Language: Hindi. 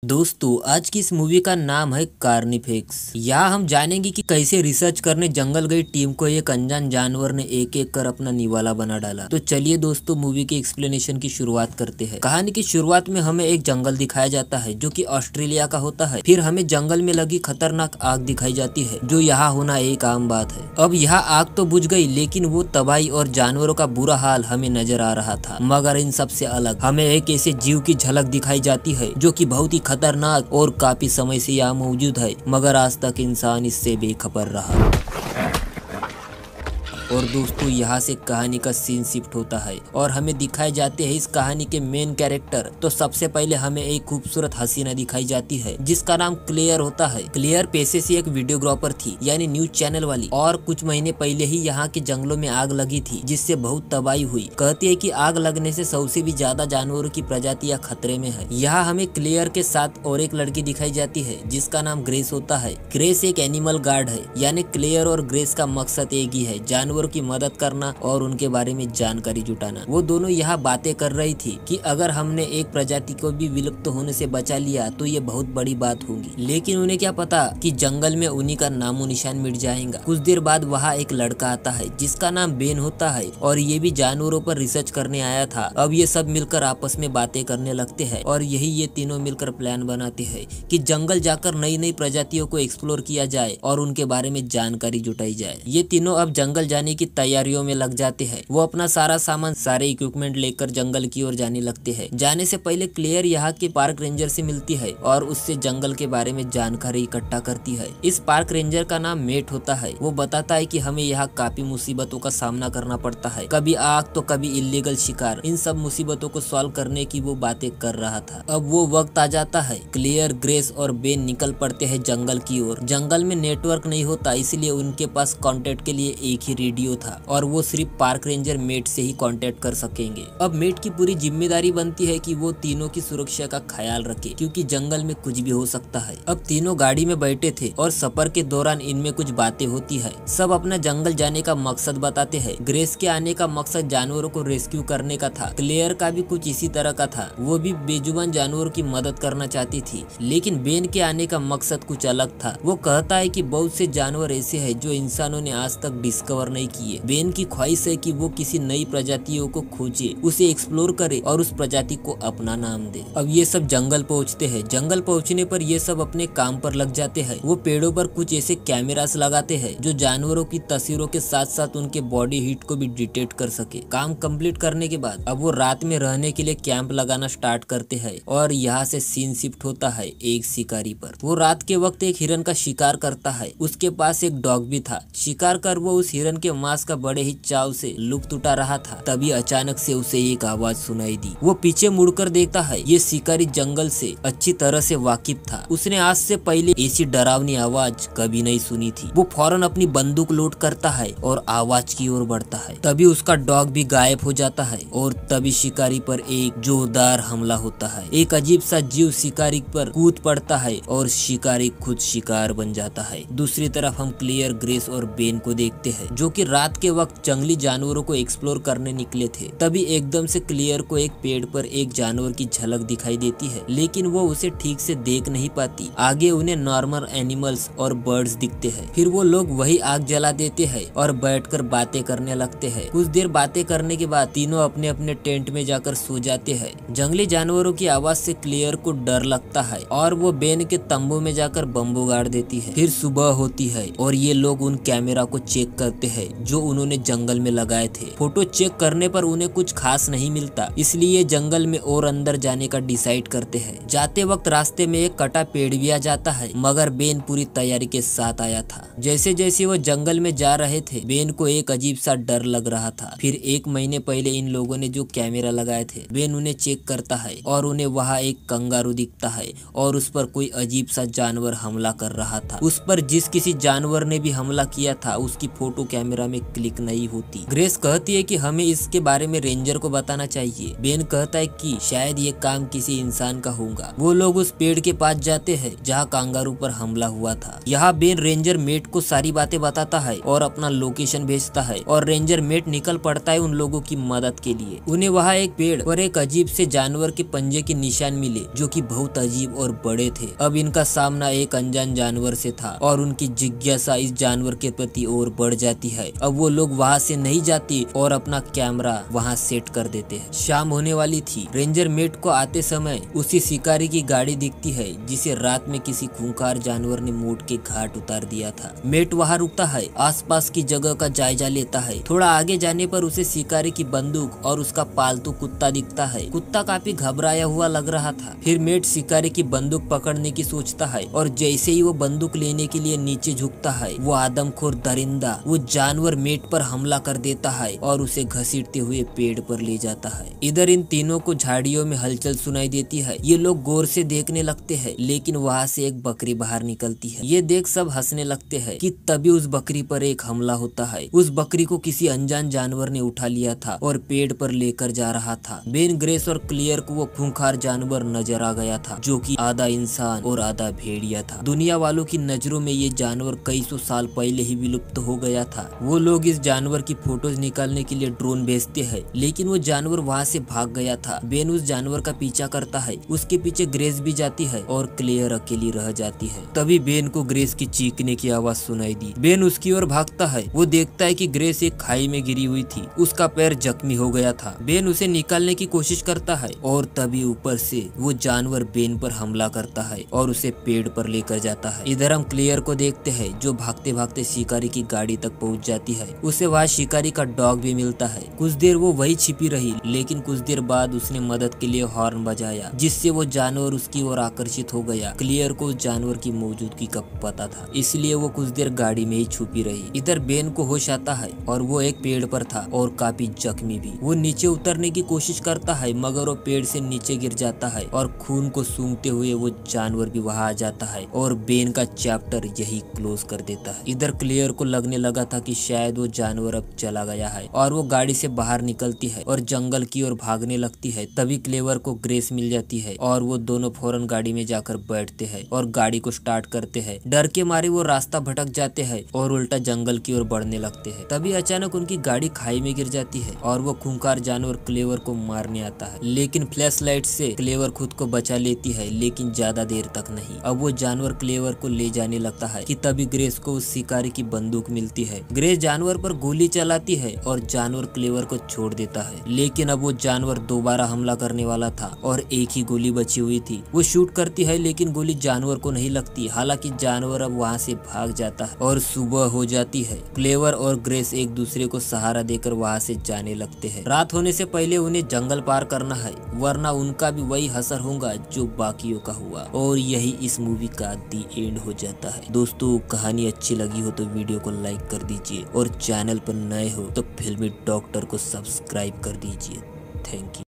दोस्तों आज की इस मूवी का नाम है कार्निफेक्स। यहाँ हम जानेंगे कि कैसे रिसर्च करने जंगल गई टीम को एक अनजान जानवर ने एक एक कर अपना निवाला बना डाला। तो चलिए दोस्तों मूवी के एक्सप्लेनेशन की शुरुआत करते हैं। कहानी की शुरुआत में हमें एक जंगल दिखाया जाता है जो कि ऑस्ट्रेलिया का होता है। फिर हमें जंगल में लगी खतरनाक आग दिखाई जाती है जो यहाँ होना एक आम बात है। अब यहाँ आग तो बुझ गई लेकिन वो तबाही और जानवरों का बुरा हाल हमें नजर आ रहा था। मगर इन सबसे अलग हमें एक ऐसे जीव की झलक दिखाई जाती है जो कि बहुत ही खतरनाक और काफी समय से यहाँ मौजूद है, मगर आज तक इंसान इससे बेखबर रहा। और दोस्तों यहाँ से कहानी का सीन शिफ्ट होता है और हमें दिखाए जाते हैं इस कहानी के मेन कैरेक्टर। तो सबसे पहले हमें एक खूबसूरत हसीना दिखाई जाती है जिसका नाम क्लेयर होता है। क्लेयर पेशे से एक वीडियोग्राफर थी यानी न्यूज चैनल वाली, और कुछ महीने पहले ही यहाँ के जंगलों में आग लगी थी जिससे बहुत तबाही हुई। कहती है कि आग लगने से 100 से भी ज्यादा जानवरों की प्रजातियां खतरे में है। यहाँ हमें क्लेयर के साथ और एक लड़की दिखाई जाती है जिसका नाम ग्रेस होता है। ग्रेस एक एनिमल गार्ड है, यानी क्लेयर और ग्रेस का मकसद एक ही है, जानवर की मदद करना और उनके बारे में जानकारी जुटाना। वो दोनों यहाँ बातें कर रही थी कि अगर हमने एक प्रजाति को भी विलुप्त होने से बचा लिया तो ये बहुत बड़ी बात होगी। लेकिन उन्हें क्या पता कि जंगल में उन्हीं का नामो निशान मिट जाएगा। कुछ देर बाद वहाँ एक लड़का आता है जिसका नाम बेन होता है और ये भी जानवरों पर रिसर्च करने आया था। अब ये सब मिलकर आपस में बातें करने लगते हैं और यही ये तीनों मिलकर प्लान बनाते हैं कि जंगल जाकर नई नई प्रजातियों को एक्सप्लोर किया जाए और उनके बारे में जानकारी जुटाई जाए। ये तीनों अब जंगल जाने की तैयारियों में लग जाते हैं। वो अपना सारा सामान, सारे इक्विपमेंट लेकर जंगल की ओर जाने लगते हैं। जाने से पहले क्लेयर यहाँ के पार्क रेंजर से मिलती है और उससे जंगल के बारे में जानकारी इकट्ठा करती है। इस पार्क रेंजर का नाम मेट होता है। वो बताता है कि हमें यहाँ काफी मुसीबतों का सामना करना पड़ता है, कभी आग तो कभी इलीगल शिकार। इन सब मुसीबतों को सॉल्व करने की वो बातें कर रहा था। अब वो वक्त आ जाता है। क्लेयर, ग्रेस और बेन निकल पड़ते हैं जंगल की ओर। जंगल में नेटवर्क नहीं होता, इसलिए उनके पास कांटेक्ट के लिए एक ही रेडियो था और वो सिर्फ पार्क रेंजर मेट से ही कांटेक्ट कर सकेंगे। अब मेट की पूरी जिम्मेदारी बनती है कि वो तीनों की सुरक्षा का ख्याल रखे क्योंकि जंगल में कुछ भी हो सकता है। अब तीनों गाड़ी में बैठे थे और सफर के दौरान इनमें कुछ बातें होती है। सब अपना जंगल जाने का मकसद बताते हैं। ग्रेस के आने का मकसद जानवरों को रेस्क्यू करने का था। क्लेयर का भी कुछ इसी तरह का था, वो भी बेजुबान जानवरों की मदद करना चाहती थी। लेकिन बेन के आने का मकसद कुछ अलग था। वो कहता है कि बहुत से जानवर ऐसे हैं जो इंसानों ने आज तक डिस्कवर नहीं किए। बेन की ख्वाहिश है कि वो किसी नई प्रजातियों को खोजे, उसे एक्सप्लोर करे और उस प्रजाति को अपना नाम दे। अब ये सब जंगल पहुँचते हैं। जंगल पहुँचने पर ये सब अपने काम पर लग जाते हैं। वो पेड़ों पर कुछ ऐसे कैमरास लगाते हैं जो जानवरों की तस्वीरों के साथ साथ उनके बॉडी हीट को भी डिटेक्ट कर सके। काम कंप्लीट करने के बाद अब वो रात में रहने के लिए कैंप लगाना स्टार्ट करते हैं और यहाँ से सीन शिफ्ट होता है एक शिकारी पर। वो रात के वक्त एक हिरन का शिकार करता है। उसके पास एक डॉग भी था। शिकार कर वो उस हिरन के मांस का बड़े ही चाव से लुत्फ उठा रहा था। तभी अचानक से उसे एक आवाज सुनाई दी। वो पीछे मुड़कर देखता है। ये शिकारी जंगल से अच्छी तरह से वाकिफ था। उसने आज से पहले ऐसी डरावनी आवाज कभी नहीं सुनी थी। वो फौरन अपनी बंदूक लोड करता है और आवाज की ओर बढ़ता है। तभी उसका डॉग भी गायब हो जाता है और तभी शिकारी पर एक जोरदार हमला होता है। एक अजीब सा जीव शिकारी पर कूद पड़ता है और शिकारी खुद शिकार बन जाता है। दूसरी तरफ हम क्लियर, ग्रेस और बेन को देखते हैं जो कि रात के वक्त जंगली जानवरों को एक्सप्लोर करने निकले थे। तभी एकदम से क्लियर को एक पेड़ पर एक जानवर की झलक दिखाई देती है, लेकिन वो उसे ठीक से देख नहीं पाती। आगे उन्हें नॉर्मल एनिमल्स और बर्ड्स दिखते हैं। फिर वो लोग वही आग जला देते हैं और बैठकर बातें करने लगते हैं। कुछ देर बातें करने के बाद तीनों अपने अपने टेंट में जाकर सो जाते हैं। जंगली जानवरों की आवाज से क्लियर को डर लगता है और वो बेन के तंबू में जाकर बम्बू गाड़ देती है। फिर सुबह होती है और ये लोग उन कैमरा को चेक करते हैं जो उन्होंने जंगल में लगाए थे। फोटो चेक करने पर उन्हें कुछ खास नहीं मिलता, इसलिए जंगल में और अंदर जाने का डिसाइड करते हैं। जाते वक्त रास्ते में एक कटा पेड़ भी आ जाता है, मगर बेन पूरी तैयारी के साथ आया था। जैसे जैसे वो जंगल में जा रहे थे बेन को एक अजीब सा डर लग रहा था। फिर एक महीने पहले इन लोगों ने जो कैमरा लगाए थे, बेन उन्हें चेक करता है और उन्हें वहाँ एक कंगारू दिखता है और उस पर कोई अजीब सा जानवर हमला कर रहा था। उस पर जिस किसी जानवर ने भी हमला किया था उसकी फोटो कैमरा कैमरा में क्लिक नहीं होती। ग्रेस कहती है कि हमें इसके बारे में रेंजर को बताना चाहिए। बेन कहता है कि शायद ये काम किसी इंसान का होगा। वो लोग उस पेड़ के पास जाते हैं जहाँ कांगारू पर हमला हुआ था। यहाँ बेन रेंजर मेट को सारी बातें बताता है और अपना लोकेशन भेजता है और रेंजर मेट निकल पड़ता है उन लोगों की मदद के लिए। उन्हें वहाँ एक पेड़ पर एक अजीब से जानवर के पंजे के निशान मिले जो कि बहुत अजीब और बड़े थे। अब इनका सामना एक अनजान जानवर से था और उनकी जिज्ञासा इस जानवर के प्रति और बढ़ जाती है। अब वो लोग वहाँ से नहीं जाते और अपना कैमरा वहाँ सेट कर देते हैं। शाम होने वाली थी। रेंजर मेट को आते समय उसी शिकारी की गाड़ी दिखती है जिसे रात में किसी खूंखार जानवर ने मोड़ के घाट उतार दिया था। मेट वहाँ रुकता है, आसपास की जगह का जायजा लेता है। थोड़ा आगे जाने पर उसे शिकारी की बंदूक और उसका पालतू कुत्ता दिखता है। कुत्ता काफी घबराया हुआ लग रहा था। फिर मेट शिकारी की बंदूक पकड़ने की सोचता है और जैसे ही वो बंदूक लेने के लिए नीचे झुकता है, वो आदमखोर दरिंदा वो जानवर मेट पर हमला कर देता है और उसे घसीटते हुए पेड़ पर ले जाता है। इधर इन तीनों को झाड़ियों में हलचल सुनाई देती है। ये लोग गौर से देखने लगते हैं, लेकिन वहाँ से एक बकरी बाहर निकलती है। ये देख सब हंसने लगते हैं कि तभी उस बकरी पर एक हमला होता है। उस बकरी को किसी अनजान जानवर ने उठा लिया था और पेड़ पर लेकर जा रहा था। बेन, ग्रेस और क्लियर को वो खूंखार जानवर नजर आ गया था जो कि आधा इंसान और आधा भेड़िया था। दुनिया वालों की नजरों में ये जानवर कई सौ साल पहले ही विलुप्त हो गया था। वो लोग इस जानवर की फोटोज निकालने के लिए ड्रोन भेजते हैं, लेकिन वो जानवर वहाँ से भाग गया था। बेन उस जानवर का पीछा करता है, उसके पीछे ग्रेस भी जाती है और क्लेयर अकेली रह जाती है। तभी बेन को ग्रेस की चीखने की आवाज सुनाई दी। बेन उसकी ओर भागता है। वो देखता है कि ग्रेस एक खाई में गिरी हुई थी, उसका पैर जख्मी हो गया था। बेन उसे निकालने की कोशिश करता है और तभी ऊपर से वो जानवर बेन पर हमला करता है और उसे पेड़ पर लेकर जाता है। इधर हम क्लेयर को देखते हैं जो भागते भागते शिकारी की गाड़ी तक पहुंच जाती है। उसे वहाँ शिकारी का डॉग भी मिलता है। कुछ देर वो वही छिपी रही, लेकिन कुछ देर बाद उसने मदद के लिए हॉर्न बजाया, जिससे वो जानवर उसकी ओर आकर्षित हो गया। क्लियर को उस जानवर की मौजूदगी का पता था, इसलिए वो कुछ देर गाड़ी में ही छुपी रही। इधर बेन को होश आता है और वो एक पेड़ पर था और काफी जख्मी भी। वो नीचे उतरने की कोशिश करता है, मगर वो पेड़ से नीचे गिर जाता है और खून को सूंघते हुए वो जानवर भी वहाँ आ जाता है और बेन का चैप्टर यही क्लोज कर देता है। इधर क्लियर को लगने लगा था कि शायद वो जानवर अब चला गया है और वो गाड़ी से बाहर निकलती है और जंगल की ओर भागने लगती है। तभी क्लेवर को ग्रेस मिल जाती है और वो दोनों फौरन गाड़ी में जाकर बैठते हैं और गाड़ी को स्टार्ट करते हैं। डर के मारे वो रास्ता भटक जाते हैं और उल्टा जंगल की ओर बढ़ने लगते हैं। तभी अचानक उनकी गाड़ी खाई में गिर जाती है और वो खूंखार जानवर क्लेवर को मारने आता है, लेकिन फ्लैश लाइट से क्लेवर खुद को बचा लेती है, लेकिन ज्यादा देर तक नहीं। अब वो जानवर क्लेवर को ले जाने लगता है कि तभी ग्रेस को उस शिकारी की बंदूक मिलती है। ग्रेस जानवर पर गोली चलाती है और जानवर क्लेवर को छोड़ देता है, लेकिन अब वो जानवर दोबारा हमला करने वाला था और एक ही गोली बची हुई थी। वो शूट करती है, लेकिन गोली जानवर को नहीं लगती। हालांकि जानवर अब वहाँ से भाग जाता है और सुबह हो जाती है। क्लेवर और ग्रेस एक दूसरे को सहारा देकर वहाँ से जाने लगते हैं। रात होने से पहले उन्हें जंगल पार करना है, वरना उनका भी वही असर होगा जो बाकियों का हुआ। और यही इस मूवी का दी एंड हो जाता है। दोस्तों, कहानी अच्छी लगी हो तो वीडियो को लाइक कर दीजिए और चैनल पर नए हो तो फिल्मी डॉक्टर को सब्सक्राइब कर दीजिए। Thank you.